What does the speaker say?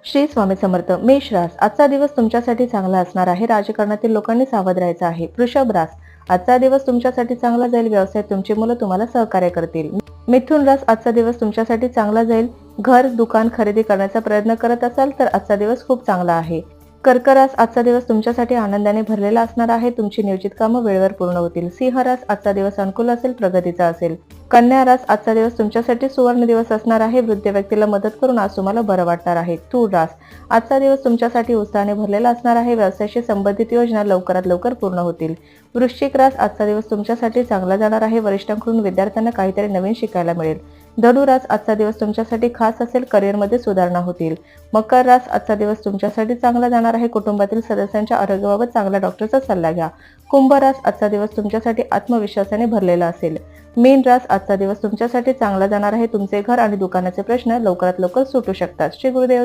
श्री स्वामी समर्थ. मेष रास, आजचा दिवस तुमच्यासाठी चांगला असणार आहे. राजकारणातील लोकांनी सावध राहायचं आहे. वृषभ रास, आजचा दिवस तुमच्यासाठी चांगला जाईल. व्यवसायात तुमची मुलं तुम्हाला सहकार्य करतील. मिथुन रास, आजचा दिवस तुमच्यासाठी चांगला जाईल. घर, दुकान खरेदी करण्याचा प्रयत्न करत असाल तर आजचा दिवस खूप चांगला आहे. कर्क रास, आजचा दिवस तुमच्यासाठी आनंदाने भरलेला असणार आहे. तुमची नियोजित कामं वेळेवर पूर्ण होतील. सिंह रास, आजचा दिवस अनुकूल असेल, प्रगतीचा असेल. कन्या रास, आजचा दिवस तुमच्यासाठी सुवर्ण दिवस असणार आहे. वृद्ध व्यक्तीला मदत करून आज तुम्हाला बरं वाटणार आहे. तूळ रास, आजचा दिवस तुमच्यासाठी उत्साहाने भरलेला असणार आहे. व्यवसायाशी संबंधित योजना लवकरात लवकर पूर्ण होतील. वृश्चिक रास, आजचा दिवस तुमच्यासाठी चांगला जाणार आहे. वरिष्ठांकडून विद्यार्थ्यांना काहीतरी नवीन शिकायला मिळेल. धनुरास, आजचा दिवस तुमच्यासाठी खास असेल. करिअरमध्ये सुधारणा होतील. मकर रास, आजचा दिवस तुमच्यासाठी चांगला जाणार आहे. कुटुंबातील सदस्यांच्या आरोग्याबाबत चांगल्या डॉक्टरचा सल्ला घ्या. कुंभ रास, आजचा दिवस तुमच्यासाठी आत्मविश्वासाने भरलेला असेल. मीन रास, आजचा दिवस तुमच्यासाठी चांगला जाणार आहे. तुमचे घर आणि दुकानाचे प्रश्न लवकरात लवकर सुटू शकतात. श्री गुरुदेव दत्त.